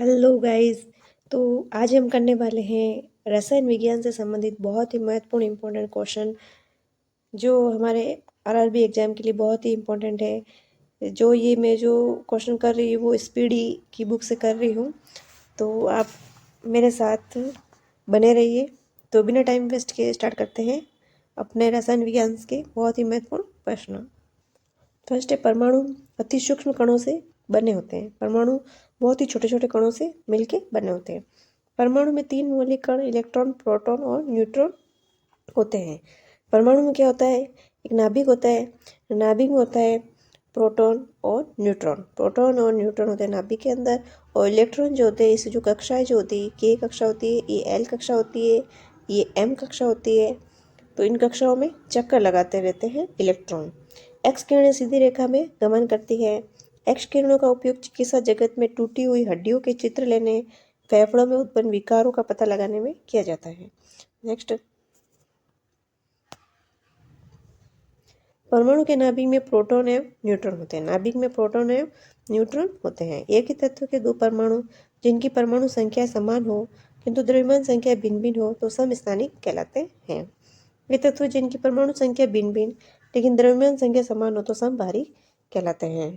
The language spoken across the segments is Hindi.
Hello guys. तो आज हम करने वाले हैं रसायन विज्ञान से संबंधित बहुत ही महत्वपूर्ण इम्पोर्टेंट क्वेश्चन जो हमारे आरआरबी एग्जाम के लिए बहुत ही इम्पोर्टेंट है। मैं जो क्वेश्चन कर रही हूँ वो स्पीडी की बुक से कर रही हूँ, तो आप मेरे साथ बने रहिए। तो बिना टाइम वेस्ट किए स्टार्ट करते हैं अपने रसायन विज्ञान के बहुत ही महत्वपूर्ण प्रश्न। फर्स्ट है, परमाणु अति सूक्ष्म कणों से बने होते हैं। परमाणु बहुत ही छोटे छोटे कणों से मिलके बने होते हैं। परमाणु में 3 मौलिक कण इलेक्ट्रॉन, प्रोटॉन और न्यूट्रॉन होते हैं। परमाणु में क्या होता है, एक नाभिक होता है। नाभिक में होता है प्रोटॉन और न्यूट्रॉन। प्रोटॉन और न्यूट्रॉन होते हैं नाभिक के अंदर, और इलेक्ट्रॉन जो होते हैं, इससे जो कक्षाएं जो होती है, के कक्षा होती है, ये एल कक्षा होती है, ये एम कक्षा होती है। तो इन कक्षाओं में चक्कर लगाते रहते हैं इलेक्ट्रॉन। एक्स किरणें सीधी रेखा में गमन करती है। एक्स किरणों का उपयोग चिकित्सा जगत में टूटी हुई हड्डियों के चित्र लेने, फेफड़ों में उत्पन्न विकारों का पता लगाने में किया जाता है। नेक्स्ट, परमाणु के नाभिक में प्रोटॉन एवं न्यूट्रॉन होते हैं। नाभिक में प्रोटॉन एवं न्यूट्रॉन होते हैं। एक ही तत्व के दो परमाणु जिनकी परमाणु संख्या समान हो किंतु द्रव्यमान संख्या भिन्न भिन्न हो तो समस्थानिक कहलाते हैं। वे तत्व जिनकी परमाणु संख्या भिन्न भिन्न लेकिन द्रव्यमान संख्या समान हो तो समभारी कहलाते हैं।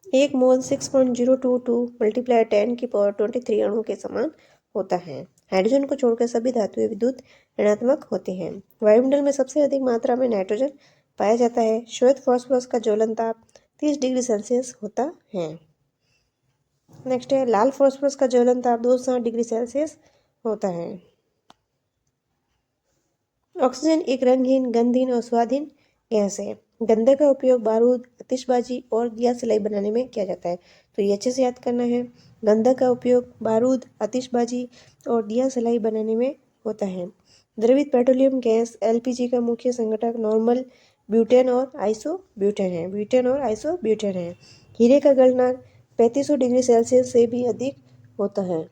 एक मोल 6.022 मल्टीप्लाई 10⁻23 अणु के समान होता है। हाइड्रोजन को छोड़कर सभी धातुएं विद्युत ऋणात्मक होती हैं। वायुमंडल में सबसे अधिक मात्रा में नाइट्रोजन पाया जाता है। श्वेत फास्फोरस का ज्वलन ताप 30 डिग्री सेल्सियस होता है। नेक्स्ट है, लाल फास्फोरस का ज्वलन ताप 260 डिग्री सेल्सियस होता है। ऑक्सीजन एक रंगहीन, गंधहीन और स्वादहीन गैस है। गंधक का उपयोग बारूद, आतिशबाजी और दिया सलाई बनाने में किया जाता है। तो ये अच्छे से याद करना है। गंधक का उपयोग बारूद, आतिशबाजी और दिया सलाई बनाने में होता है। द्रवित पेट्रोलियम गैस एलपीजी का मुख्य संघटक नॉर्मल ब्यूटेन और आइसोब्यूटेन है। ब्यूटेन और आइसोब्यूटेन है। हीरे का गलनांक 3500 डिग्री सेल्सियस से भी अधिक होता है।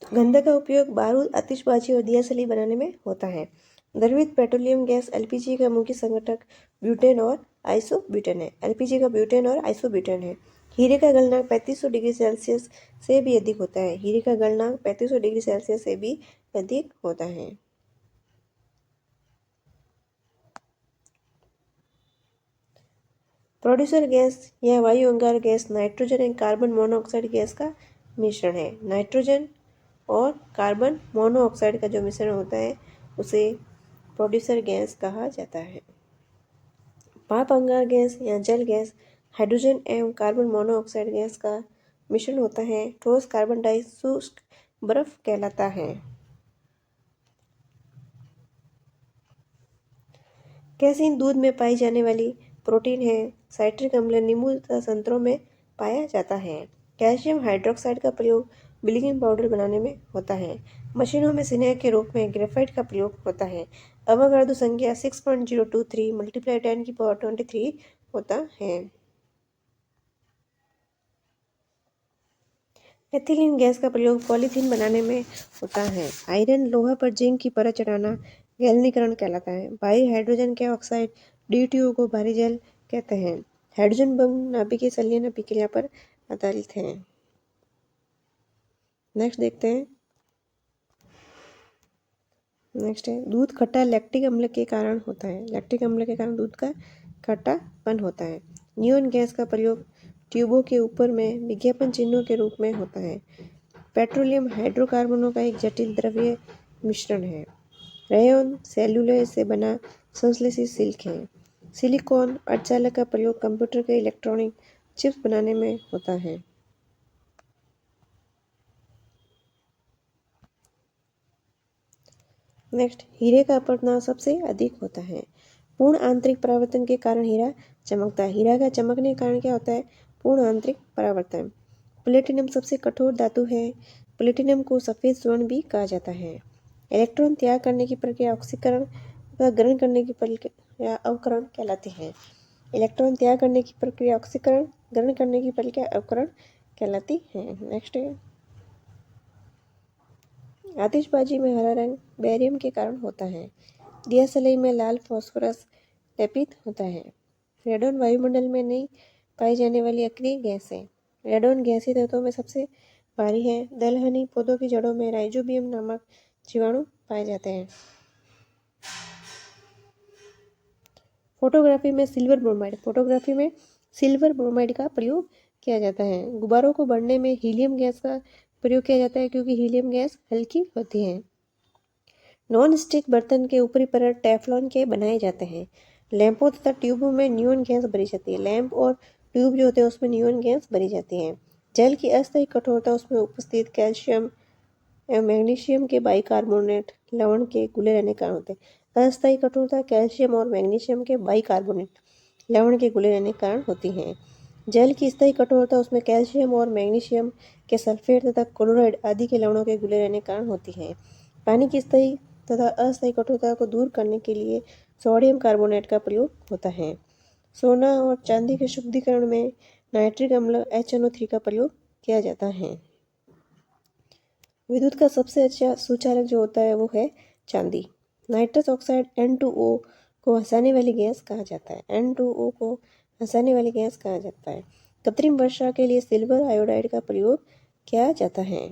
गंधक का उपयोग बारूद, आतिशबाजी और दिया सलाई बनाने में होता है। द्रवित पेट्रोलियम गैस एलपीजी का मुख्य संघटक ब्यूटेन और आइसोब्यूटेन है। एलपीजी का ब्यूटेन और आइसोब्यूटेन है। हीरे का गलनांक 3500 डिग्री सेल्सियस से भी अधिक होता है। हीरे का गलनांक 3500 डिग्री सेल्सियस से भी अधिक होता है। प्रोड्यूसर गैस या वायु अंगार गैस नाइट्रोजन और कार्बन मोनोऑक्साइड गैस का मिश्रण है। नाइट्रोजन और कार्बन मोनोऑक्साइड का जो मिश्रण होता है उसे प्रोड्यूसर गैस कहा जाता है। भाप अंगार गैस या जल गैस हाइड्रोजन एवं कार्बन मोनोऑक्साइड गैस का मिश्रण होता है। ठोस कार्बन डाई शुष्क बर्फ कहलाता है। कैसीन दूध में पाई जाने वाली प्रोटीन है। साइट्रिक अम्ल नींबू तथा संतरों में पाया जाता है। कैल्शियम हाइड्रोक्साइड का प्रयोग ब्लीचिंग पाउडर बनाने में होता है। मशीनों में स्नेह के रूप में ग्रेफाइट का प्रयोग होता है। अवगाड्रो संख्या 6.023 मल्टीप्लाई 10⁻23 होता है। एथिलीन गैस का प्रयोग पॉलीथीन बनाने में होता है। आयरन लोहा पर जिंक की परत चढ़ाना गैल्वनीकरण कहलाता है। भारी हाइड्रोजन के ऑक्साइड DTO को भारी जल कहते हैं। हाइड्रोजन बम नाभिकीय संलयन अभिक्रिया पर आधारित है। नेक्स्ट देखते हैं। नेक्स्ट है, दूध खट्टा लैक्टिक अम्ल के कारण होता है। लैक्टिक अम्ल के कारण दूध का खट्टापन होता है। नियोन गैस का प्रयोग ट्यूबों के ऊपर में विज्ञापन चिन्हों के रूप में होता है। पेट्रोलियम हाइड्रोकार्बनों का एक जटिल द्रव्य मिश्रण है। रेयन सेल्यूलोज से बना संश्लेषित सिल्क है। सिलिकॉन अर्धचालक का प्रयोग कंप्यूटर के इलेक्ट्रॉनिक चिप्स बनाने में होता है। नेक्स्ट, हीरे का अपवर्तनाव सबसे अधिक होता है। पूर्ण आंतरिक परावर्तन के कारण हीरा चमकता है। हीरा का चमकने के कारण क्या होता है, पूर्ण आंतरिक परावर्तन। प्लेटिनम सबसे कठोर धातु है। प्लेटिनम को सफेद स्वर्ण भी कहा जाता है। इलेक्ट्रॉन त्याग करने की प्रक्रिया ऑक्सीकरण व ग्रहण करने की प्रक्रिया अवकरण कहलाती है। इलेक्ट्रॉन त्याग करने की प्रक्रिया ऑक्सीकरण, ग्रहण करने की प्रक्रिया अवकरण कहलाती है। नेक्स्ट है, आतिशबाजी में हरा रंग बेरियम के कारण होता है। दियासलाई में लाल फास्फोरस लेपित होता है। रेडोन वायुमंडल में नहीं पाई जाने वाली अक्रिय गैस है। रेडोन गैसीय तत्वों में सबसे भारी है। दलहनी पौधों की जड़ों में राइजोबियम नामक जीवाणु पाए जाते हैं। फोटोग्राफी में सिल्वर ब्रोमाइड। फोटोग्राफी में सिल्वर ब्रोमाइड का प्रयोग किया जाता है। गुब्बारों को बढ़ने में हीलियम गैस का प्रयोग किया जाता है क्योंकि हीलियम गैस हल्की होती है। नॉन स्टिक बर्तन के ऊपरी परत टेफ्लॉन के बनाए जाते हैं। लैंपों तथा ट्यूबों में नियोन गैस भरी जाती है। लैंप और ट्यूब जो होते हैं उसमें नियोन गैस भरी जाती है। जल की अस्थायी कठोरता उसमें उपस्थित कैल्शियम एवं मैग्नीशियम के बाइकार्बोनेट लवण के घुले रहने के कारण होते हैं। अस्थायी कठोरता कैल्शियम और मैग्नीशियम के बाइकार्बोनेट लवण के घुले रहने के कारण होती है। जल की स्थायी कठोरता उसमें कैल्शियम और मैग्नीशियम के सल्फेट तथा क्लोराइड आदि के लवणों के घुले रहने के कारण होती है। पानी की स्थायी तथा अस्थायी कठोरता को दूर करने के लिए सोडियम कार्बोनेट का प्रयोग होता है। सोना और चांदी के शुद्धिकरण में नाइट्रिक अम्ल HNO3 का प्रयोग किया जाता है। विद्युत का सबसे अच्छा सुचालक जो होता है वो है चांदी। नाइट्रस ऑक्साइड N2O को हंसाने वाली गैस कहा जाता है। N2O को हंसाने वाली गैस कहा जाता है। कृत्रिम वर्षा के लिए सिल्वर आयोडाइड का प्रयोग किया जाता है।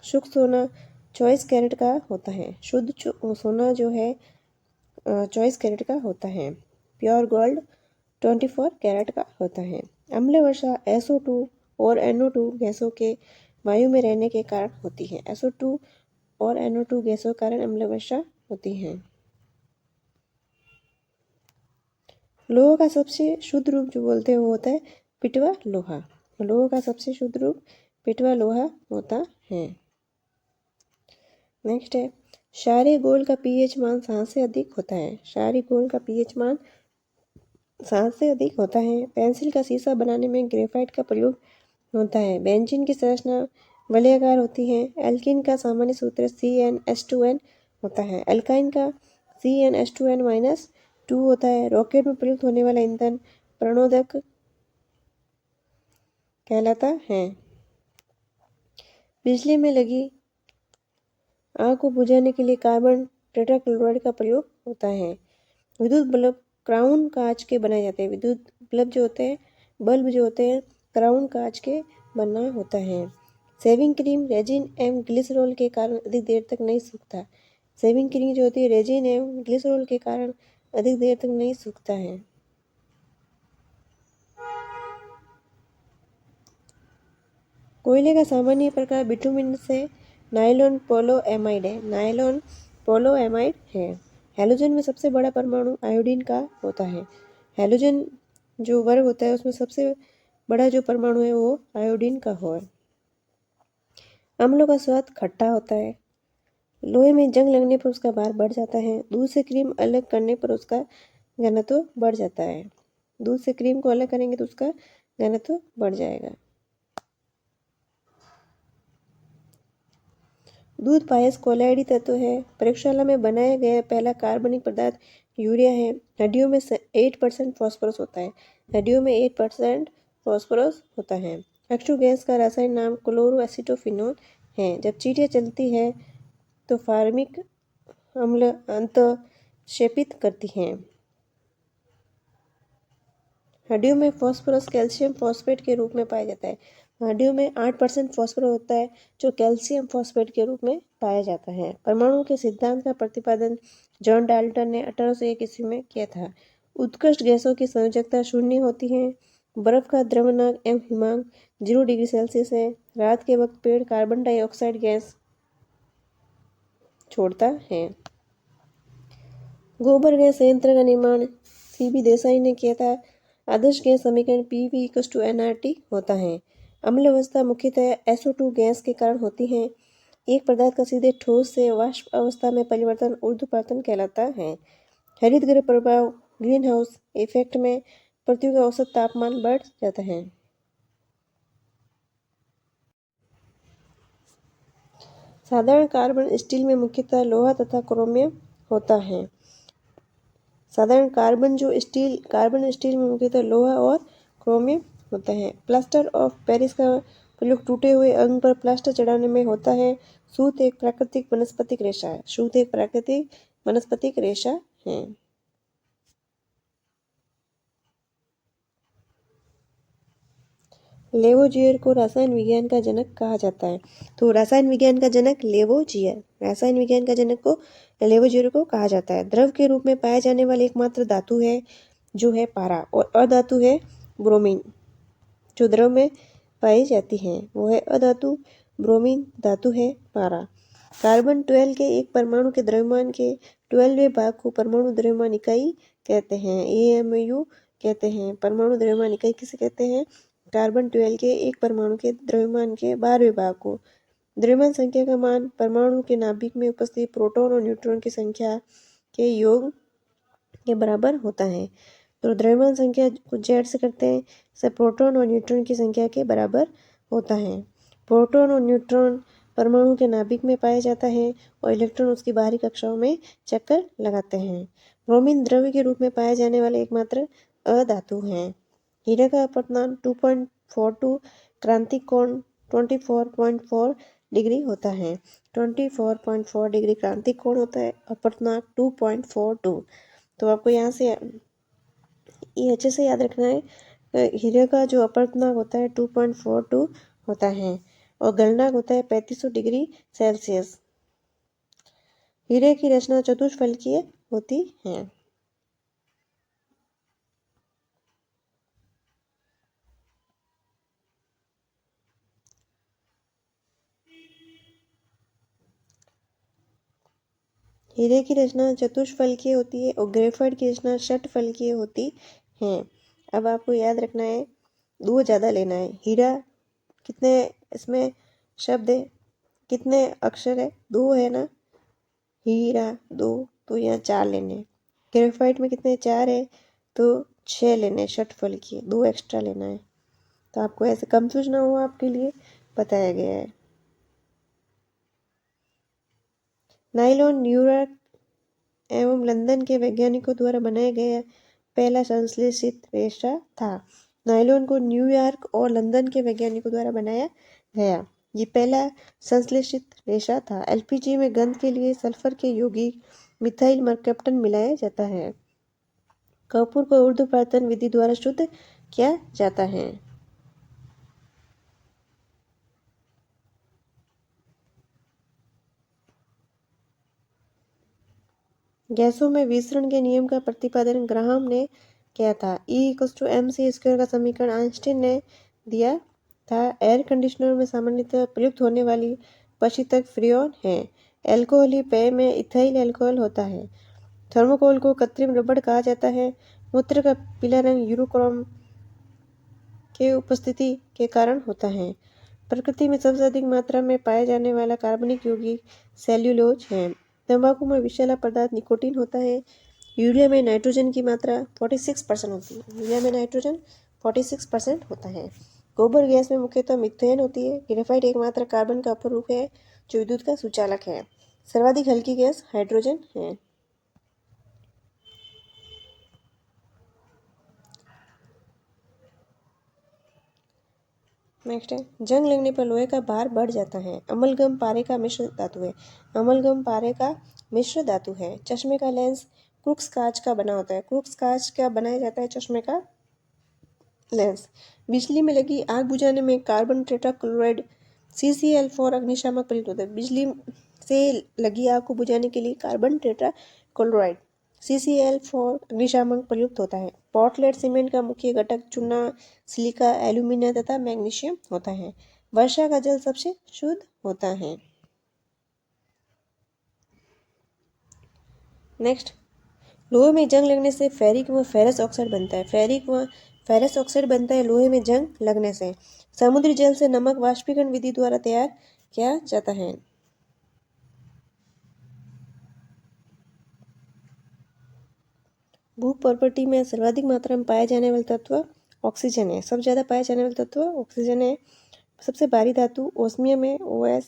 शुद्ध सोना 24 कैरेट का होता है। शुद्ध सोना जो है 24 कैरेट का होता है। प्योर गोल्ड 24 कैरेट का होता है। अम्ल वर्षा SO2 और NO2 गैसों के वायु में रहने के कारण होती है। SO2 और NO2 गैसों के कारण अम्ल वर्षा होती है। लोहा का सबसे शुद्ध रूप जो बोलते हैं वो होता है पिटवा लोहा। लोहा का सबसे शुद्ध रूप पिटवा लोहा होता है। नेक्स्ट है क्षारीय घोल का pH मान 7 से अधिक होता है। क्षारीय घोल का pH मान 7 से अधिक होता है। पेंसिल का शीशा बनाने में ग्रेफाइट का प्रयोग होता है। बेंजीन की संरचना वलयाकार होती है। एल्कीन का सामान्य सूत्र CnH2n होता है। एल्काइन का CnH2n-2 होता है। रॉकेट में प्रयुक्त होने वाला ईंधन प्रणोदक कहलाता है। बिजली में लगी आग को बुझाने के लिए कार्बन टेट्राक्लोराइड का प्रयोग होता है। विद्युत बल्ब क्राउन कांच के बनाए जाते हैं। विद्युत बल्ब जो होते हैं क्राउन कांच के बना होता है। सेविंग क्रीम रेजिन एवं ग्लिसरॉल के कारण अधिक देर तक नहीं सूखता। सेविंग क्रीम जो होती है रेजिन एवं ग्लिसरॉल के कारण अधिक देर तक नहीं सूखता है। कोयले का सामान्य प्रकार बिटुमिन से नायलॉन पोलोएमाइड है। नायलॉन पोलोएमाइड है। हैलोजन में सबसे बड़ा परमाणु आयोडीन का होता है। हैलोजन जो वर्ग होता है उसमें सबसे बड़ा जो परमाणु है वो आयोडीन का है। अम्लों का स्वाद खट्टा होता है। लोहे में जंग लगने पर उसका भार बढ़ जाता है। दूध से क्रीम अलग करने पर उसका घनत्व बढ़ जाता है। दूध से क्रीम को अलग करेंगे तो उसका घनत्व बढ़ जाएगा। दूध पायस कोलाइडी तत्व है। प्रयोगशाला में बनाया गया पहला कार्बनिक पदार्थ यूरिया है। हड्डियों में 8% फॉस्फोरस होता है। हड्डियों में 8% फॉस्फोरस होता है। H2 गैस का रासायनिक नाम क्लोरोएसिटोफिनोल है। जब चींटियाँ चलती है तो फार्मिक अम्ल अंतःक्षेपित करती हैं। हड्डियों में फॉस्फोरस कैल्शियम फॉस्फेट के रूप में पाया जाता है। हड्डियों में 8% फॉस्फोरस होता है जो कैल्शियम फॉस्फेट के रूप में पाया जाता है। परमाणु के सिद्धांत का प्रतिपादन जॉन डाल्टन ने 1801 ईस्वी में किया था। उत्कृष्ट गैसों की संयोजकता 0 होती है। बर्फ का द्रवनांक एवं हिमांक 0 डिग्री सेल्सियस है। रात के वक्त पेड़ कार्बन डाइऑक्साइड गैस छोड़ता है। गोबर गैस संयंत्र का निर्माण CB देसाई ने किया था। आदर्श गैस समीकरण PV=nRT होता है। अम्ल अवस्था मुख्यतः SO2 गैस के कारण होती है। एक पदार्थ का सीधे ठोस से वाष्प अवस्था में परिवर्तन ऊर्ध्वपतन कहलाता है। हरित गृह प्रभाव ग्रीन हाउस इफेक्ट में पृथ्वी का औसत तापमान बढ़ जाता है। साधारण कार्बन स्टील में मुख्यतः लोहा तथा क्रोमियम होता है। साधारण कार्बन स्टील में मुख्यतः लोहा और क्रोमियम होता है। प्लास्टर ऑफ पेरिस का प्रयोग टूटे हुए अंग पर प्लास्टर चढ़ाने में होता है। सूत एक प्राकृतिक वनस्पतिक रेशा है। सूत एक प्राकृतिक वनस्पतिक रेशा है। लेवोजियर को रसायन विज्ञान का जनक कहा जाता है। तो रसायन विज्ञान का जनक लेवोजियर, रसायन विज्ञान का जनक को लेवोजियर को कहा जाता है। द्रव के रूप में पाए जाने वाले एकमात्र धातु है जो है पारा, और अधातु है ब्रोमीन। जो द्रव में पाई जाती है वो है अधातु ब्रोमीन, धातु है पारा। कार्बन 12 के एक परमाणु के द्रव्यमान के 12वें भाग को परमाणु द्रव्यमान इकाई कहते हैं। AMU कहते हैं। परमाणु द्रव्यमान इकाई किसे कहते हैं? कार्बन 12 के एक परमाणु के द्रव्यमान के 12वें भाग को। द्रव्यमान संख्या का मान परमाणु के नाभिक में उपस्थित प्रोटॉन और न्यूट्रॉन की संख्या के योग के बराबर होता है। तो द्रव्यमान संख्या को Z से करते हैं, से प्रोटॉन और न्यूट्रॉन की संख्या के बराबर होता है। प्रोटॉन और न्यूट्रॉन परमाणु के नाभिक में पाया जाता है और इलेक्ट्रॉन उसकी बाहरी कक्षाओं में चक्कर लगाते हैं। ब्रोमीन द्रव्य के रूप में पाया जाने वाले एकमात्र अधातु है। हीरा का अपवर्तनांक 2.42, क्रांतिक कोण 24.4 डिग्री होता है। 24.4 डिग्री क्रांतिक कोण होता है, अपवर्तनांक 2.42। तो आपको यहाँ से ये अच्छे से याद रखना है। हीरे का जो अपवर्तनांक होता है 2.42 होता है और गलनांक होता है 3500 डिग्री सेल्सियस। हीरे की रचना चतुष्फलकीय होती है। हीरे की रचना चतुष्फलकीय होती है और ग्रेफाइट की रचना षटफलकीय होती है। अब आपको याद रखना है, दो ज़्यादा लेना है। हीरा कितने इसमें शब्द है, कितने अक्षर है? दो है ना। हीरा 2, तो यहाँ 4 लेने। ग्रेफाइट में कितने? 4 है, तो 6 लेने। षटफलकीय 2 एक्स्ट्रा लेना है। तो आपको ऐसे कंफ्यूज ना हो, आपके लिए बताया गया है। नायलॉन न्यूयॉर्क एवं लंदन के वैज्ञानिकों द्वारा बनाया गया पहला संश्लेषित रेशा था। नायलॉन को न्यूयॉर्क और लंदन के वैज्ञानिकों द्वारा बनाया गया। ये पहला संश्लेषित रेशा था। LPG में गंध के लिए सल्फर के यौगिक मिथाइल मरकप्टन मिलाया जाता है। कपूर को ऊर्ध्वपातन विधि द्वारा शुद्ध किया जाता है। गैसों में विसरण के नियम का प्रतिपादन ग्राहम ने किया था। E=mc² का समीकरण आइंस्टीन ने दिया था। एयर कंडीशनर में सामान्यतः प्रयुक्त होने वाली पश्चितक फ्रियोन है। एल्कोहली पेय में इथाइल अल्कोहल होता है। थर्मोकोल को कृत्रिम रबड़ कहा जाता है। मूत्र का पीला रंग यूरोक्रोम के उपस्थिति के कारण होता है। प्रकृति में सबसे अधिक मात्रा में पाया जाने वाला कार्बनिक यौगिक सेल्यूलोज है। तंबाकू में विषैला पदार्थ निकोटीन होता है। यूरिया में नाइट्रोजन की मात्रा 46% होती है। यूरिया में नाइट्रोजन 46% होता है। गोबर गैस में मुख्यतः मीथेन होती है। ग्रेफाइट एकमात्र कार्बन का अपरूप है जो विद्युत का सुचालक है। सर्वाधिक हल्की गैस हाइड्रोजन है। नेक्स्ट है, जंग लगने पर लोहे का भार बढ़ जाता है। अमलगम पारे का मिश्र धातु है। अमलगम पारे का मिश्र धातु है। चश्मे का लेंस क्रूक्स कांच का बना होता है। क्रूक्स कांच का बनाया जाता है चश्मे का लेंस। बिजली में लगी आग बुझाने में कार्बन टेट्राक्लोराइड CCl4 अग्निशामक प्रयुक्त होता है। बिजली से लगी आग को बुझाने के लिए कार्बन टेट्राक्लोराइड CCl4 अग्निशामक प्रयुक्त होता है। पोर्टलैंड सीमेंट का मुख्य घटक चूना, सिलिका, एल्यूमिनियम तथा मैग्नीशियम होता है। वर्षा का जल सबसे शुद्ध होता है। नेक्स्ट, लोहे में जंग लगने से फेरिक व फेरस ऑक्साइड बनता है। फेरिक व फेरस ऑक्साइड बनता है लोहे में जंग लगने से। समुद्री जल से नमक वाष्पीकरण विधि द्वारा तैयार किया जाता है। भू प्रॉपर्टी में सर्वाधिक मात्रा में पाया जाने वाला तत्व ऑक्सीजन है। सबसे ज़्यादा पाया जाने वाला तत्व ऑक्सीजन है। सबसे भारी धातु ओस्मियम है, OS।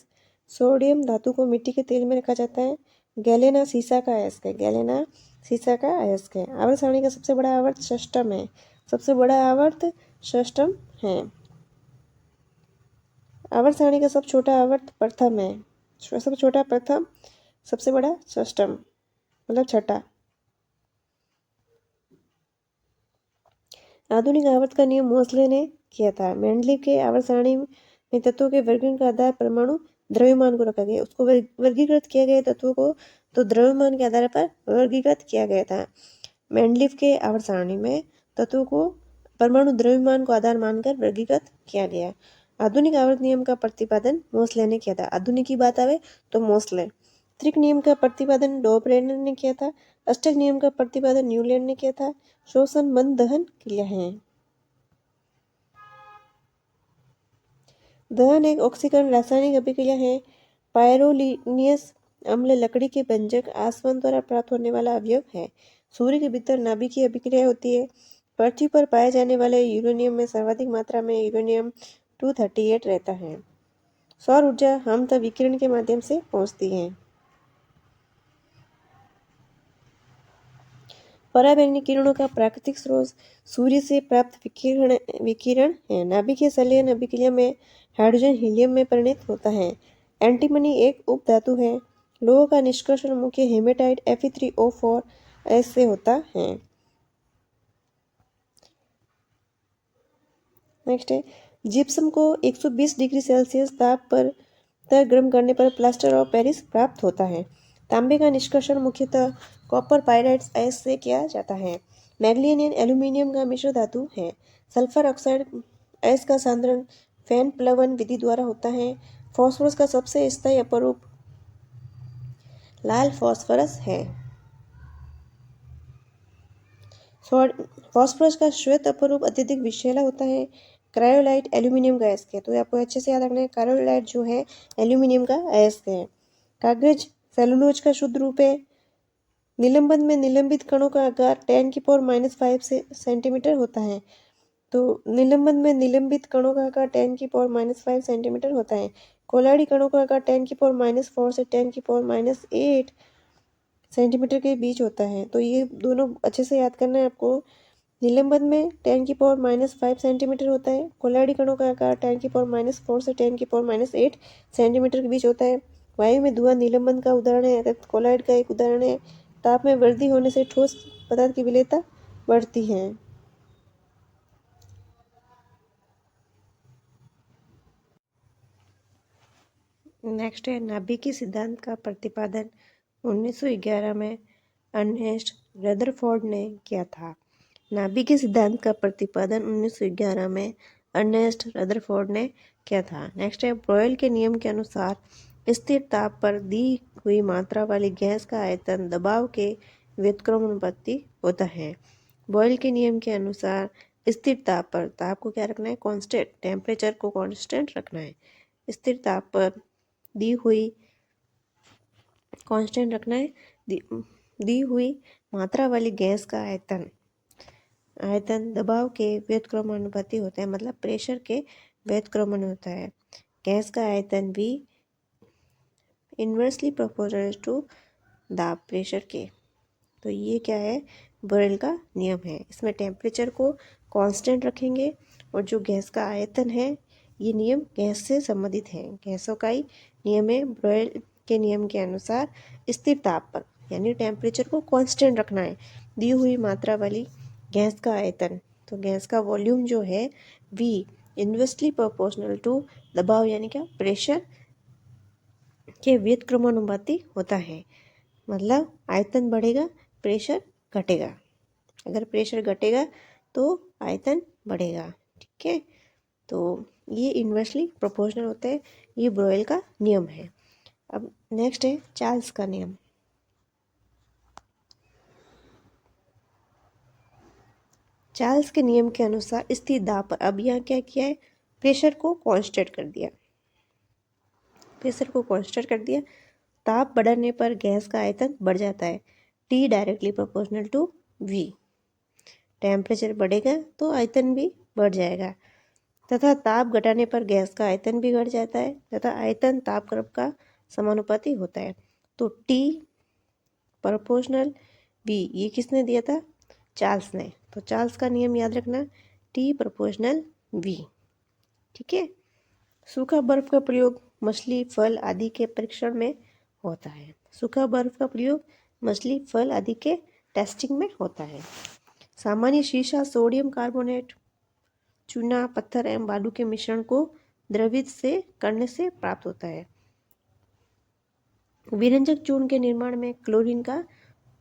सोडियम धातु को मिट्टी के तेल में रखा जाता है। गैलेना सीसा का अयस्क है। गैलेना सीसा का अयस्क है। आवर्त सारणी का सबसे बड़ा आवर्त षष्टम है। सबसे बड़ा आवर्त षष्टम है। आवर्त सारणी का सबसे छोटा आवर्त प्रथम है, सबसे छोटा प्रथम, सबसे बड़ा षष्टम, मतलब छठा। आधुनिक आवर्त का नियम मोसले ने किया था। मेंडलीव के आवर्त सारणी में तत्वों के वर्गीकरण का आधार परमाणु द्रव्यमान को रखा गया। उसको वर्गीकृत किया गया तत्वों को तो द्रव्यमान के आधार पर वर्गीकृत किया गया था। मेंडलीव के आवर्त सारणी में तत्वों को परमाणु द्रव्यमान को आधार मानकर वर्गीकृत किया गया। आधुनिक आवर्त नियम का प्रतिपादन मोसले ने किया था। आधुनिक की बात आवे तो मोसले। त्रिक नियम का प्रतिपादन डॉपरेनर ने किया था। अष्टक नियम का प्रतिपादन न्यूलैंड ने किया था। शोषण मंद दहन क्रिया है। दहन एक ऑक्सीकरण रासायनिक अभिक्रिया है। पायरोलिनियस अम्ल लकड़ी के भंजक आसवन द्वारा प्राप्त होने वाला अवयव है। सूर्य के भीतर नाभिकीय अभिक्रिया होती है। पृथ्वी पर पाए जाने वाले यूरेनियम में सर्वाधिक मात्रा में यूरेनियम 238 रहता है। सौर ऊर्जा हम तक विकिरण के माध्यम से पहुंचती है। पराबैंगनी किरणों का प्राकृतिक स्रोत सूर्य से प्राप्त विकिरण है। नाभिकीय संलयन अभिक्रिया में हाइड्रोजन हीलियम में परिणत होता है। एंटीमनी एक उप धातु है। लोह का निष्कर्षण मुख्य हेमेटाइट Fe3O4 से होता है। नेक्स्ट है, जिप्सम को 120 डिग्री सेल्सियस ताप पर गर्म करने पर प्लास्टर ऑफ पेरिस प्राप्त होता है। तांबे का निष्कर्षण मुख्यतः कॉपर पायराइड्स अयस्क से किया जाता है। मैग्नीशियम एल्यूमिनियम का मिश्र धातु है। सल्फर ऑक्साइड अयस्क का सांद्रण फैन प्लवन विधि द्वारा होता है। फास्फोरस का सबसे स्थायी अपरूप लाल फास्फोरस है। फास्फोरस का श्वेत अपरूप अत्यधिक विषैला होता है। क्रायोलाइट एल्यूमिनियम का अयस्क है, तो आपको अच्छे से याद रखना है। क्रायोलाइट जो है एल्यूमिनियम का अयस्क है। कागज सेलुलोज का शुद्ध रूप है। निलंबन में निलंबित कणों का आकार 10⁻⁵ सेंटीमीटर होता है। तो निलंबन में निलंबित कणों का आकार 10⁻⁵ सेंटीमीटर होता है। कोलाइडी कणों का आकार 10⁻⁴ से 10⁻8 सेंटीमीटर के बीच होता है। तो ये दोनों अच्छे से याद करना है आपको। निलंबन में 10⁻⁵ सेंटीमीटर होता है। कोलाइडी कणों का आकार 10⁻⁴ से 10⁻8 सेंटीमीटर के बीच होता है। वायु में धुआं निलंबन का उदाहरण है, अगर कोलाइड का एक उदाहरण है। ताप में वृद्धि होने से ठोस पदार्थ की विलेयता बढ़ती है। नेक्स्ट है, नाभिकीय सिद्धांत का प्रतिपादन 1911 में अर्नेस्ट रदरफोर्ड ने किया था। नाभिकीय सिद्धांत का प्रतिपादन 1911 में अर्नेस्ट रदरफोर्ड ने किया था। नेक्स्ट है, ब्रोयल के नियम के अनुसार स्थिर ताप पर दी हुई मात्रा वाली गैस का आयतन दबाव के व्युत्क्रमानुपाती होता है। बॉयल के नियम के अनुसार स्थिर ताप पर, ताप को क्या रखना है, कांस्टेंट, टेम्परेचर को कांस्टेंट रखना है। स्थिर ताप पर दी हुई कांस्टेंट रखना है। दी हुई मात्रा वाली गैस का आयतन दबाव के व्युत्क्रमानुपाती होता है, मतलब प्रेशर के व्युत्क्रमण होता है। गैस का आयतन भी इन्वर्सली प्रोपोर्शनल टू दाब प्रेशर के। तो ये क्या है, बॉयल का नियम है। इसमें टेम्परेचर को कांस्टेंट रखेंगे और जो गैस का आयतन है, ये नियम गैस से संबंधित है। गैसों का ही नियम है। बॉयल के नियम के अनुसार स्थिर ताप पर यानी टेम्परेचर को कांस्टेंट रखना है। दी हुई मात्रा वाली गैस का आयतन, तो गैस का वॉल्यूम जो है V इन्वर्सली प्रोपोर्शनल टू दबाव यानी क्या, प्रेशर के व्युत्क्रमानुपाती होता है। मतलब आयतन बढ़ेगा, प्रेशर घटेगा। अगर प्रेशर घटेगा तो आयतन बढ़ेगा। ठीक है, तो ये इन्वर्सली प्रोपोर्शनल होता है। ये ब्रोयल का नियम है। अब नेक्स्ट है चार्ल्स का नियम। चार्ल्स के नियम के अनुसार स्थिर दाब पर, अब यहाँ क्या किया है, प्रेशर को कांस्टेंट कर दिया। प्रेशर को कांस्टेंट कर दिया। ताप बढ़ने पर गैस का आयतन बढ़ जाता है। T directly proportional to V। Temperature बढ़ेगा तो आयतन भी बढ़ जाएगा, तथा ताप घटाने पर गैस का आयतन भी घट जाता है, तथा आयतन ताप कर्व का समानुपाती होता है। तो T प्रोपोर्शनल V, ये किसने दिया था, चार्ल्स ने। तो चार्ल्स का नियम याद रखना, T प्रोपोर्शनल V। ठीक है, सूखा बर्फ का प्रयोग मछली, फल आदि के परीक्षण में होता है। सूखा बर्फ का प्रयोग मछली, फल आदि के टेस्टिंग में होता है। सामान्य शीशा सोडियम कार्बोनेट, चूना, पत्थर एवं बालू के मिश्रण को द्रवित से करने से प्राप्त होता है। विरंजक चूर्ण के निर्माण में क्लोरीन का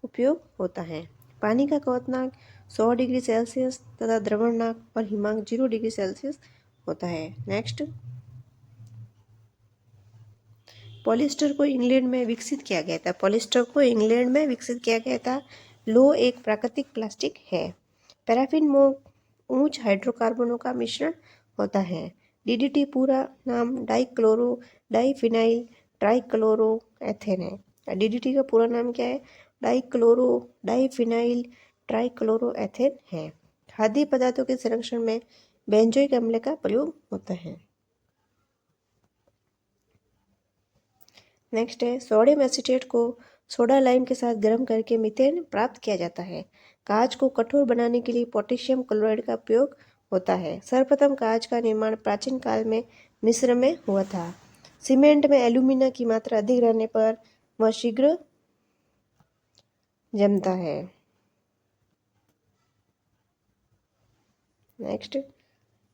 उपयोग होता है। पानी का क्वथनांक 100 डिग्री सेल्सियस तथा द्रवणनांक और हिमांक 0 डिग्री सेल्सियस होता है। नेक्स्ट, पॉलिएस्टर को इंग्लैंड में विकसित किया गया था। पॉलिएस्टर को इंग्लैंड में विकसित किया गया था। लोह एक प्राकृतिक प्लास्टिक है। पैराफिन मोम उच्च हाइड्रोकार्बनों का मिश्रण होता है। डीडीटी पूरा नाम डाइक्लोरो डाइफिनाइल ट्राइक्लोरो एथेन है। डीडीटी का पूरा नाम क्या है? डाइक्लोरो डाइफिनाइल ट्राइक्लोरो एथेन है। खाद्य पदार्थों के संरक्षण में बेंजोइक अम्ल का प्रयोग होता है। नेक्स्ट है, सोडियम एसीटेट को सोडा लाइम के साथ गर्म करके मीथेन प्राप्त किया जाता है। कांच को कठोर बनाने के लिए पोटेशियम क्लोराइड का उपयोग होता है। सर्वप्रथम कांच का निर्माण प्राचीन काल में मिस्र में हुआ था। सीमेंट में एल्यूमिना की मात्रा अधिक रहने पर वह शीघ्र जमता है। नेक्स्ट,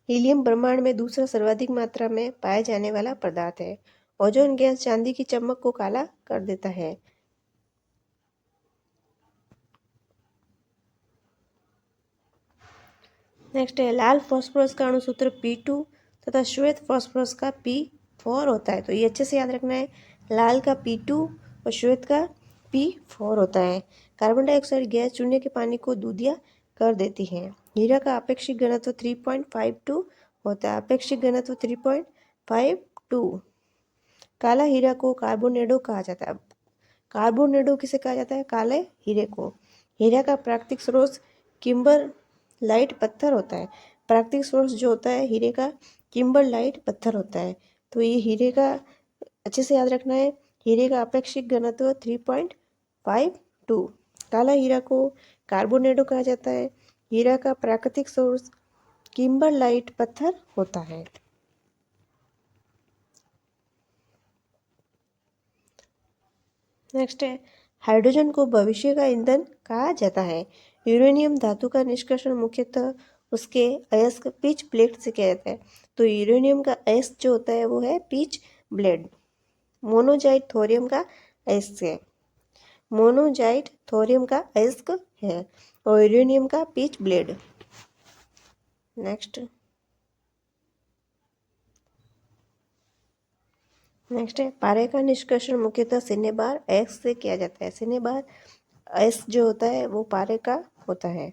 हीलियम ब्रह्मांड में दूसरा सर्वाधिक मात्रा में पाया जाने वाला पदार्थ है। ओजोन गैस चांदी की चमक को काला कर देता है। नेक्स्ट है, लाल फास्फोरस का अणुसूत्र P2 तथा श्वेत फास्फोरस का P4 होता है। तो ये अच्छे से याद रखना है, लाल का P2 और श्वेत का P4 होता है। कार्बन डाइऑक्साइड गैस चूने के पानी को दूधिया कर देती है। हीरा का अपेक्षिक घनत्व 3.52 होता है। अपेक्षिक घनत्व 3.52। काला हीरा को कार्बोनेडो कहा जाता है। कार्बोनेडो किसे कहा जाता है? काले हीरे को। हीरा का प्राकृतिक स्रोत किम्बरलाइट पत्थर होता है। प्राकृतिक स्रोत जो होता है हीरे का किम्बरलाइट पत्थर होता है। तो ये हीरे का अच्छे से याद रखना है, हीरे का अपेक्षिक घनत्व 3.52। काला हीरा को कार्बोनेडो कहा जाता है। हीरा का प्राकृतिक स्रोत किम्बरलाइट पत्थर होता है। नेक्स्ट है, हाइड्रोजन को भविष्य का ईंधन कहा जाता है। यूरेनियम धातु का निष्कर्षण मुख्यतः उसके अयस्क पिच प्लेट से किया जाता है। तो यूरेनियम का अयस्क जो होता है वो है पिच ब्लेड। मोनोजाइट थोरियम का अयस्क है। मोनोजाइट थोरियम का अयस्क है और यूरेनियम का पिच ब्लेड। नेक्स्ट है, पारे का निष्कर्षण मुख्यतः सिनेबार अयस्क से किया जाता है। सिनेबार अयस्क जो होता है वो पारे का होता है।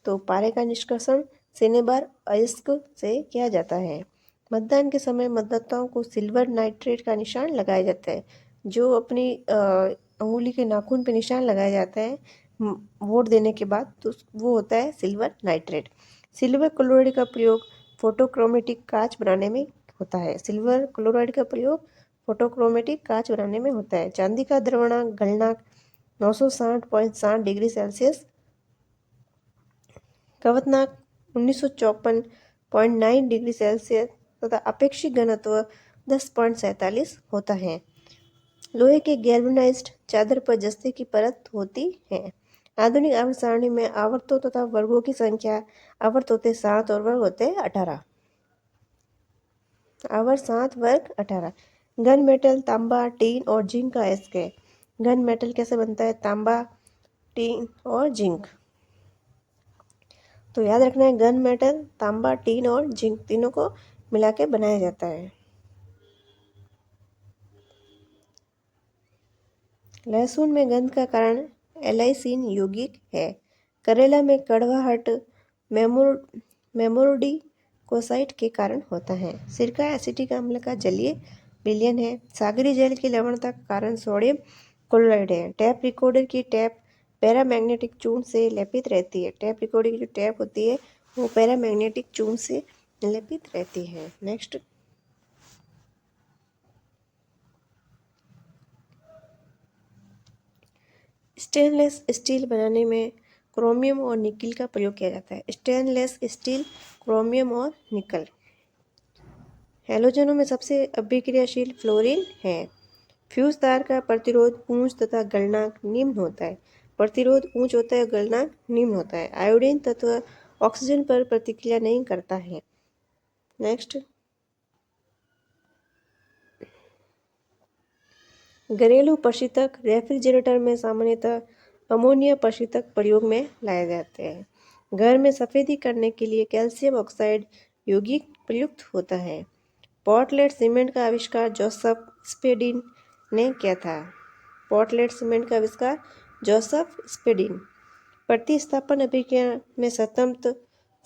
तो पारे का निष्कर्षण सिनेबार अयस्क से किया जाता है। मतदान के समय मतदाताओं को सिल्वर नाइट्रेट का निशान लगाया जाता है। जो अपनी अंगुली के नाखून पे निशान लगाया जाता है वोट देने के बाद, तो वो होता है सिल्वर नाइट्रेट। सिल्वर क्लोराइड का प्रयोग फोटोक्रोमेटिक कांच बनाने में होता है। सिल्वर क्लोराइड का प्रयोग फोटोक्रोमेटिक कांच बनाने में होता है। चांदी का द्रवणांक गलनांक 960.60 डिग्री सेल्सियस, कवतनाक 1954.9 डिग्री सेल्सियस तथा अपेक्षित घनत्व 10.47 होता है। लोहे के गैल्वेनाइज्ड चादर पर जस्ते की परत होती है। आधुनिक आवर्त सारणी में आवर्तों तथा वर्गों की संख्या आवर्त होते 7 और वर्ग होते 18। आवर्त 7, वर्ग 18। घन मेटल तांबा, टीन और जिंक का अयस्क है। घन मेटल कैसे बनता है? तांबा, टीन और जिंक। तो याद रखना है, घन मेटल तांबा, टीन और जिंक तीनों को मिला के बनाया जाता है। लहसुन में गंध का कारण एलाइसिन यौगिक है। करेला में कड़वाहट मेमोरिडिकोसाइट के कारण होता है। सिरका एसिटिक अम्ल का जलीय विलयन है। सागरी जल की लवणता का कारण सोडियम क्लोराइड है। टैप रिकॉर्डर की टैप पैरामैग्नेटिक चूर्ण से लेपित रहती है। टैप रिकॉर्डर की जो टैप होती है वो पैरामैग्नेटिक चूर्ण से लेपित रहती है। नेक्स्ट, स्टेनलेस स्टील बनाने में क्रोमियम और निकल का प्रयोग किया जाता है। स्टेनलेस स्टील, क्रोमियम और निकल। हैलोजनों में सबसे अभिक्रियाशील फ्लोरीन है। फ्यूज तार का प्रतिरोध ऊंच तथा गलनांक निम्न होता है। प्रतिरोध ऊंच होता है, गलनांक निम्न होता है। आयोडीन तत्व ऑक्सीजन पर प्रतिक्रिया नहीं करता है। नेक्स्ट, घरेलू प्रशीतक रेफ्रिजरेटर में सामान्यतः अमोनिया प्रशीतक प्रयोग में लाए जाते हैं। घर में सफेदी करने के लिए कैल्शियम ऑक्साइड यौगिक प्रयुक्त होता है। पोर्टलैंड सीमेंट का आविष्कार जोसेफ स्पेडिन ने किया था। पोर्टलैंड सीमेंट का आविष्कार जोसेफ स्पेडिन। प्रतिस्थापन अभिक्रिया में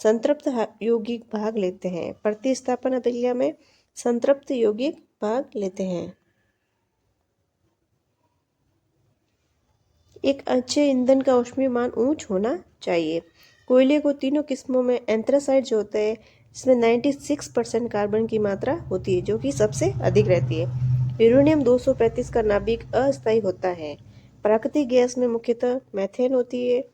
संतृप्त यौगिक भाग लेते हैं। प्रतिस्थापन अभिक्रिया में संतृप्त यौगिक भाग लेते हैं। एक अच्छे ईंधन का ऊष्मीय मान ऊंच होना चाहिए। कोयले को तीनों किस्मों में एंथ्रासाइट जो होता है, इसमें 96% कार्बन की मात्रा होती है, जो कि सबसे अधिक रहती है। यूरेनियम 235 का नाभिक अस्थायी होता है। प्राकृतिक गैस में मुख्यतः मेथेन होती है।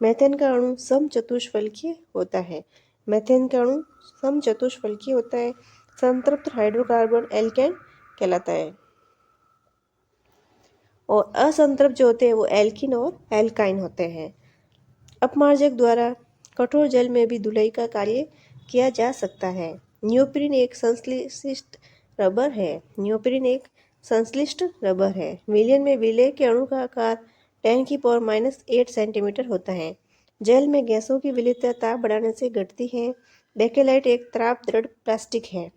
मेथेन का अणु समचतुष्फलकीय होता है। मेथेन का अणु समचतुष्फलकीय होता है। संतृप्त हाइड्रोकार्बन एल्केन कहलाता है और असंतृप्त जो होते हैं वो एल्किन और एल्काइन होते हैं। अपमार्जक द्वारा कठोर जल में भी धुलाई का कार्य किया जा सकता है। नियोप्रीन एक संश्लिष्ट रबर है। नियोप्रीन एक संश्लिष्ट रबर है। विलयन में विलय के अणु का आकार 10⁻⁻8 सेंटीमीटर होता है। जल में गैसों की विलयता ताप बढ़ाने से घटती है। बेकेलाइट एक ताप दृढ़ प्लास्टिक है।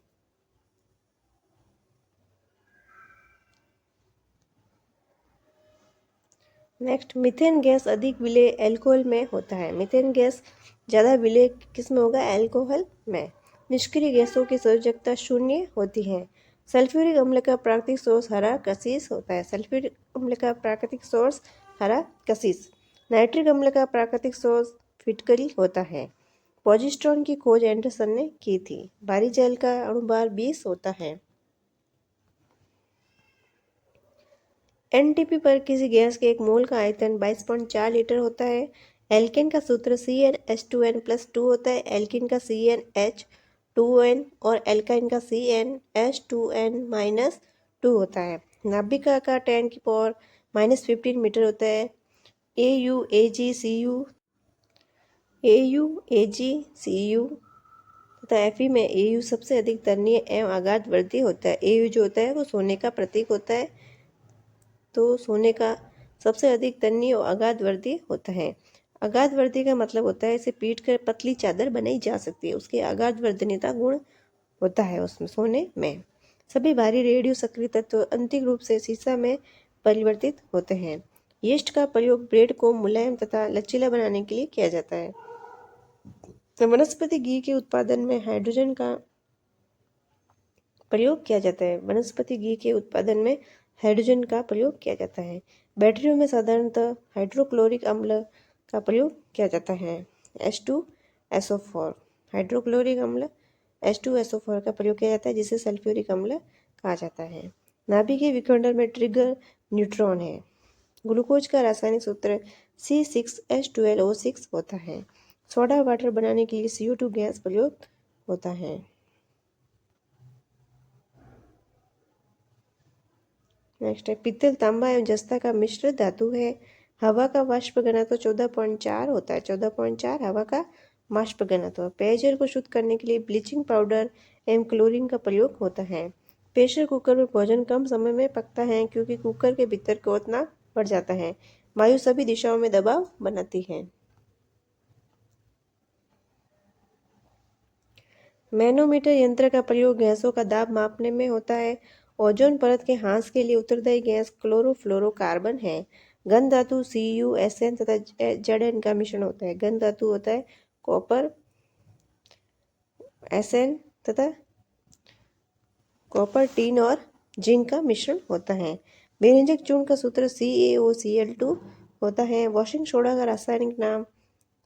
नेक्स्ट, मीथेन गैस अधिक विलय एल्कोहल में होता है। मीथेन गैस ज़्यादा विलय किस में होगा? एल्कोहल में। निष्क्रिय गैसों की संयोजकता 0 होती है। सल्फ्यूरिक अम्ल का प्राकृतिक सोर्स हरा कसीस होता है। सल्फ्यूरिक अम्ल का प्राकृतिक सोर्स हरा कसीस। नाइट्रिक अम्ल का प्राकृतिक सोर्स फिटकरी होता है। पॉजिस्ट्रॉन की खोज एंडरसन ने की थी। भारी जल का अणुभार 20 होता है। एनटीपी पर किसी गैस के एक मोल का आयतन 22.4 लीटर होता है। एल्केन का सूत्र CnH2n+2 होता है। एल्किन का CnH2n और एल्काइन का CnH2n-2 होता है। नाभिक का आकार 10⁻⁻15 मीटर होता है। AuAgCu तथा Fe में Au सबसे अधिक तन्यीय एवं आघातवर्ती होता है। Au जो होता है वो सोने का प्रतीक होता है, तो सोने का सबसे अधिक तन्यीय और आघातवर्ती होता है। आघातवर्ती का मतलब होता है इसे पीट कर पतली चादर बनाई जा सकती है। उसके आघातवर्धनीयता गुण होता है उसमें सोने में। सभी भारी रेडियो सक्रिय तत्व अंतिम रूप से सीसा में परिवर्तित होते हैं। यीस्ट का प्रयोग ब्रेड को मुलायम तथा लचीला बनाने के लिए किया जाता है। वनस्पति घी के उत्पादन में हाइड्रोजन का प्रयोग किया जाता है। वनस्पति घी के उत्पादन में हाइड्रोजन का प्रयोग किया जाता है। बैटरियों में साधारणतः हाइड्रोक्लोरिक अम्ल का प्रयोग किया जाता है। H2SO4 हाइड्रोक्लोरिक अम्ल H2SO4 का प्रयोग किया जाता है, जिसे सल्फ्यूरिक अम्ल कहा जाता है। नाभिकीय विखंडन में ट्रिगर न्यूट्रॉन है। ग्लूकोज का रासायनिक सूत्र C6H12O6 होता है। सोडा वाटर बनाने के लिए CO2 गैस प्रयोग होता है। नेक्स्ट है, पित्तल तांबा एवं जस्ता का मिश्र धातु है। हवा का वाष्प घनत्व 14.4 होता है। 14.4 हवा का वाष्प घनत्व। पेयजल को शुद्ध करने के लिए ब्लीचिंग पाउडर एवं क्लोरीन का प्रयोग होता है। प्रेशर कुकर में भोजन कम समय में पकता है क्योंकि कुकर के भीतर क्वथनांक बढ़ जाता है। वायु सभी दिशाओं में दबाव बनाती है। मैनोमीटर यंत्र का प्रयोग गैसों का दाब मापने में होता है। ओजोन परत के ह्रास के लिए उत्तरदायी गैस क्लोरोफ्लोरोकार्बन है। घन धातु CuSN तथा Zn का मिश्रण होता है। घन धातु होता है कॉपर SN तथा कॉपर टीन और जिंक का मिश्रण होता है। विरंजक चूर्ण का सूत्र CaOCl2 होता है। वॉशिंग सोडा का रासायनिक नाम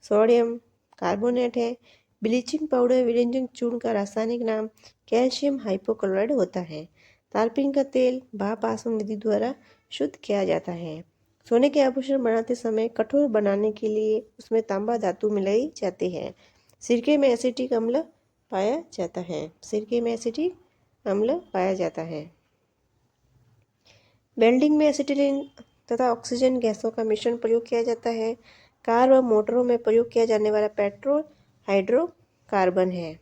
सोडियम कार्बोनेट है। ब्लीचिंग पाउडर विरंजक चूर्ण का रासायनिक नाम कैल्शियम हाइपोक्लोराइड होता है। तारपीन का तेल भाप आसवन विधि द्वारा शुद्ध किया जाता है। सोने के आभूषण बनाते समय कठोर बनाने के लिए उसमें तांबा धातु मिलाई जाती है। सिरके में एसिटिक अम्ल पाया जाता है। सिरके में एसिटिक अम्ल पाया जाता है। वेल्डिंग में एसिटिलीन तथा ऑक्सीजन गैसों का मिश्रण प्रयोग किया जाता है। कार व मोटरों में प्रयोग किया जाने वाला पेट्रोल हाइड्रोकार्बन है।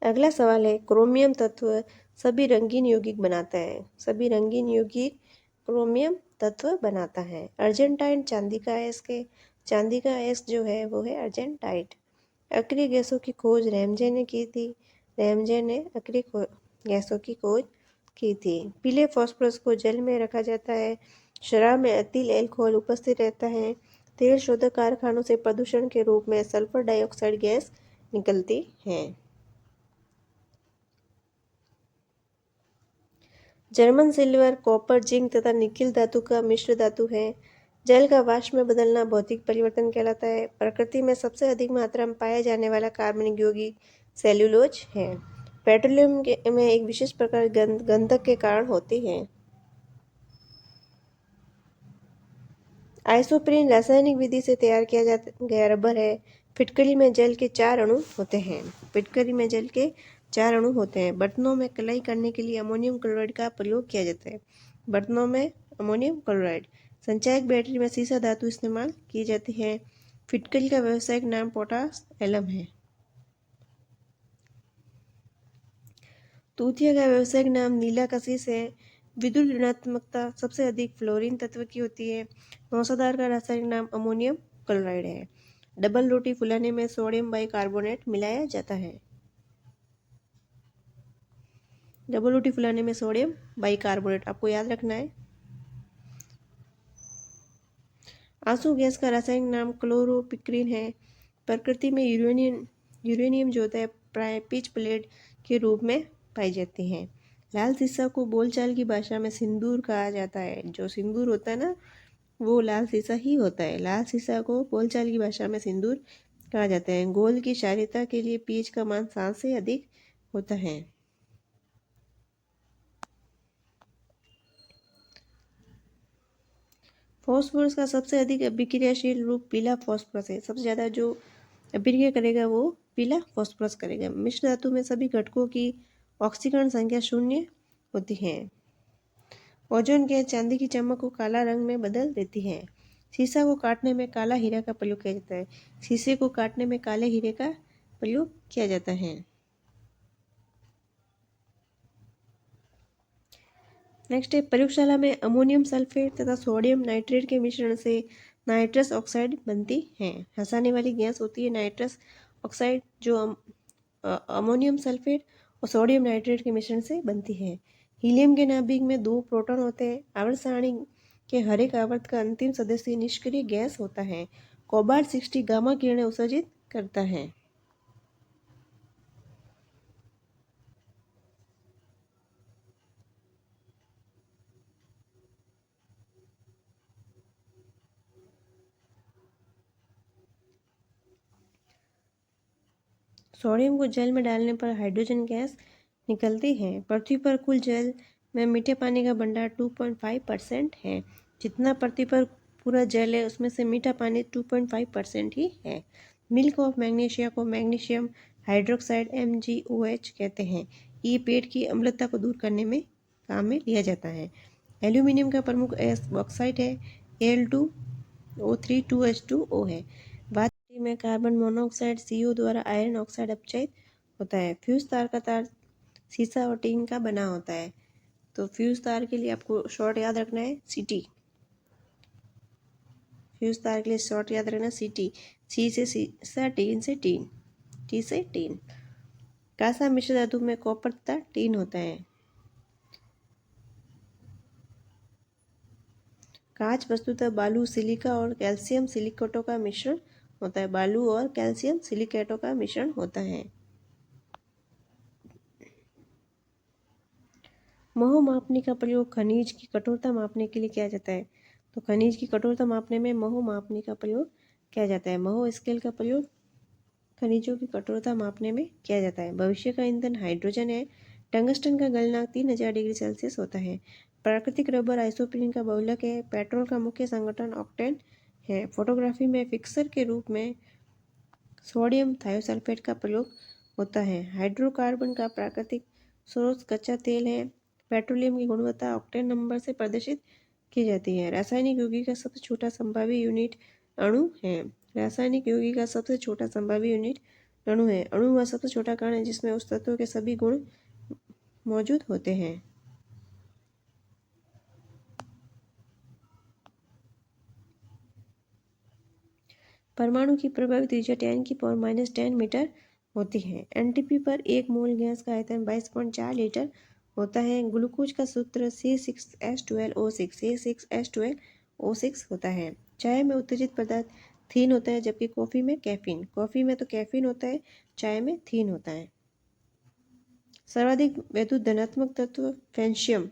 अगला सवाल है, क्रोमियम तत्व सभी रंगीन यौगिक बनाता है। सभी रंगीन यौगिक क्रोमियम तत्व बनाता है। अर्जेंटाइन चांदी का अयस्क, चांदी का अयस्क जो है वो है अर्जेंटाइट। अक्रिय गैसों की खोज रैमजे ने की थी। रैमजे ने अक्रिय गैसों की खोज की थी। पीले फास्फोरस को जल में रखा जाता है। शराब में एथिल एल्कोहल उपस्थित रहता है। तेल शोधक कारखानों से प्रदूषण के रूप में सल्फर डाइऑक्साइड गैस निकलती है। जर्मन सिल्वर, कॉपर, जिंक तथा निकिल धातु का मिश्र धातु है। जल का वाष्प में बदलना भौतिक परिवर्तन कहलाता है। प्रकृति में सबसे अधिक मात्रा में पाया जाने वाला कार्बनिक यौगिक सेल्यूलोज है। पेट्रोलियम में एक विशेष प्रकार गंधक के कारण होती है। आइसोप्रीन रासायनिक विधि से तैयार किया गया रबर है। फिटकरी में जल के 4 अणु होते हैं। फिटकरी में जल के 4 अणु होते हैं। बर्तनों में कलाई करने के लिए अमोनियम क्लोराइड का प्रयोग किया जाता है। बर्तनों में अमोनियम क्लोराइड। संचायक बैटरी में सीसा धातु इस्तेमाल की जाती है। फिटकरी का व्यावसायिक नाम पोटाश एलम है। तूतिया का व्यावसायिक नाम नीला कशिश है। विद्युत ऋणात्मकता सबसे अधिक फ्लोरीन तत्व की होती है। नौसादार का रासायनिक नाम अमोनियम क्लोराइड है। डबल रोटी फुलाने में सोडियम बाइकार्बोनेट मिलाया जाता है। डबल रोटी फुलाने में सोडियम बाइकार्बोनेट आपको याद रखना है। आंसू गैस का रासायनिक नाम क्लोरोपिक्रीन है। प्रकृति में यूरेनियम जो होता है प्राय पिच प्लेट के रूप में पाई जाती है। लाल सीसा को बोलचाल की भाषा में सिंदूर कहा जाता है। जो सिंदूर होता है ना वो लाल सीसा ही होता है। लाल सीसा को बोलचाल की भाषा में सिंदूर कहा जाता है। गोल की क्षारीयता के लिए पीएच का मान 7 से अधिक होता है। फास्फोरस का सबसे अधिक अभिक्रियाशील रूप पीला फास्फोरस है। सबसे ज़्यादा जो अभिक्रिया करेगा वो पीला फास्फोरस करेगा। मिश्र धातु में सभी घटकों की ऑक्सीकरण संख्या 0 होती है। ओजोन गैस चांदी की चमक को काला रंग में बदल देती है। शीशा को काटने में काला हीरा का प्रयोग किया जाता है। शीशे को काटने में काले हीरे का प्रयोग किया जाता है। नेक्स्ट है, प्रयोगशाला में अमोनियम सल्फेट तथा सोडियम नाइट्रेट के मिश्रण से नाइट्रस ऑक्साइड बनती है। हंसाने वाली गैस होती है नाइट्रस ऑक्साइड जो अमोनियम सल्फेट और सोडियम नाइट्रेट के मिश्रण से बनती है। हीलियम के नाभिक में 2 प्रोटॉन होते हैं। आवर्त सारणी के हर एक आवर्त का अंतिम सदस्य निष्क्रिय गैस होता है। कोबाल्ट 60 गामा किरणें उत्सर्जित करता है। सोडियम को जल में डालने पर हाइड्रोजन गैस निकलती है। पृथ्वी पर कुल जल में मीठे पानी का भंडार 2.5% है। जितना पृथ्वी पर पूरा जल है उसमें से मीठा पानी 2.5% ही है। मिल्क ऑफ मैग्नीशिया को मैग्नीशियम हाइड्रोक्साइड MgOH कहते हैं। ये पेट की अम्लता को दूर करने में काम में लिया जाता है। एल्यूमिनियम का प्रमुख ऑक्साइड है Al2O3 2H2O है। में कार्बन मोनोऑक्साइड CO द्वारा आयरन ऑक्साइड अपचयित होता है। फ्यूज तार का तार सीसा और टीन का बना होता है। तो फ्यूज तार के लिए आपको शॉर्ट याद रखना है CT। फ्यूज तार के लिए शॉर्ट याद रखना CT। C से सीसा, टीन से टीन, T से टीन। कांसा मिश्र धातु में कॉपर तथा टीन होता है। कांच वस्तुतः बालू, सिलिका और कैल्शियम सिलिकेटों का मिश्रण होता है। बालू और कैल्शियम सिलिकेटों का मिश्रण होता है। महो मापने का प्रयोग खनिज की कठोरता मापने के लिए किया जाता है। तो खनिज की कठोरता मापने में महो मापने का प्रयोग किया जाता है। महो स्केल का प्रयोग खनिजों की कठोरता मापने में किया जाता है। भविष्य का ईंधन हाइड्रोजन है। टंगस्टन का गलनांक 3000 डिग्री सेल्सियस होता है। प्राकृतिक रबर आइसोप्रीन का बहुलक है। पेट्रोल का मुख्य संगठन ऑक्टेन है। फोटोग्राफी में फिक्सर के रूप में सोडियम थायोसल्फेट का प्रयोग होता है। हाइड्रोकार्बन का प्राकृतिक स्रोत कच्चा तेल है। पेट्रोलियम की गुणवत्ता ऑक्टेन नंबर से प्रदर्शित की जाती है। रासायनिक यौगिक का सबसे छोटा संभावी यूनिट अणु है। रासायनिक यौगिक का सबसे छोटा संभावी यूनिट अणु है। अणु वह सबसे छोटा कण है जिसमें उस तत्व के सभी गुण मौजूद होते हैं। परमाणु की प्रभावी त्रिज्या 10⁻⁻10 मीटर होती है। एनटीपी पर 1 मोल गैस का आयतन 22.4 लीटर होता है। ग्लूकोज का सूत्र C6H12O6 C6H12O6 होता है। चाय में उत्तेजित पदार्थ थीन होता है, जबकि कॉफ़ी में कैफीन। कॉफ़ी में तो कैफीन होता है, चाय में थीन होता है। सर्वाधिक वैद्युत धनात्मक तत्व फ्रेंशियम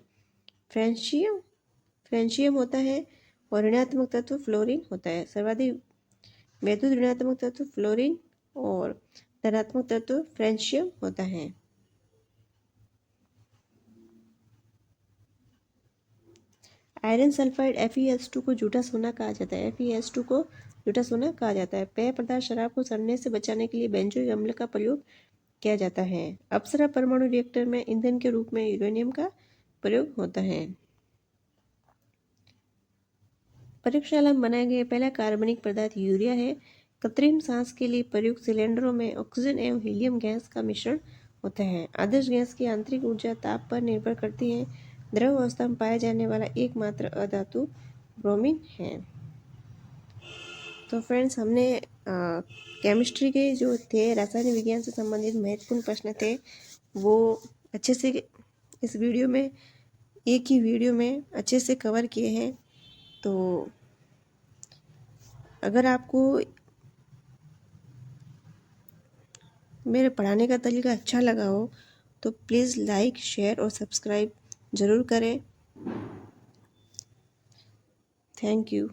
फ्रेंशियम होता है और ऋणात्मक तत्व फ्लोरीन होता है। सर्वाधिक वैद्युत ऋणात्मक तत्व फ्लोरीन और धनात्मक तत्व फ्रेंशियम होता है। आयरन सल्फाइड FeS2 को झूठा सोना कहा जाता है। FeS2 को झूठा सोना कहा जाता है। पेय पदार्थ शराब को सड़ने से बचाने के लिए बेंजोइक अम्ल का प्रयोग किया जाता है। अप्सरा परमाणु रिएक्टर में ईंधन के रूप में यूरेनियम का प्रयोग होता है। प्रयोगशाला में बनाया गया पहला कार्बनिक पदार्थ यूरिया है। कृत्रिम सांस के लिए प्रयुक्त सिलेंडरों में ऑक्सीजन एवं हीलियम गैस का मिश्रण होता है। आदर्श गैस की आंतरिक ऊर्जा ताप पर निर्भर करती है। द्रव अवस्था में पाया जाने वाला एकमात्र अधातु ब्रोमीन है। तो फ्रेंड्स, हमने केमिस्ट्री के जो थे, रासायनिक विज्ञान से संबंधित महत्वपूर्ण प्रश्न थे, वो अच्छे से इस वीडियो में, एक ही वीडियो में अच्छे से कवर किए हैं। तो अगर आपको मेरे पढ़ाने का तरीका अच्छा लगा हो तो प्लीज़ लाइक, शेयर और सब्सक्राइब ज़रूर करें। Thank you.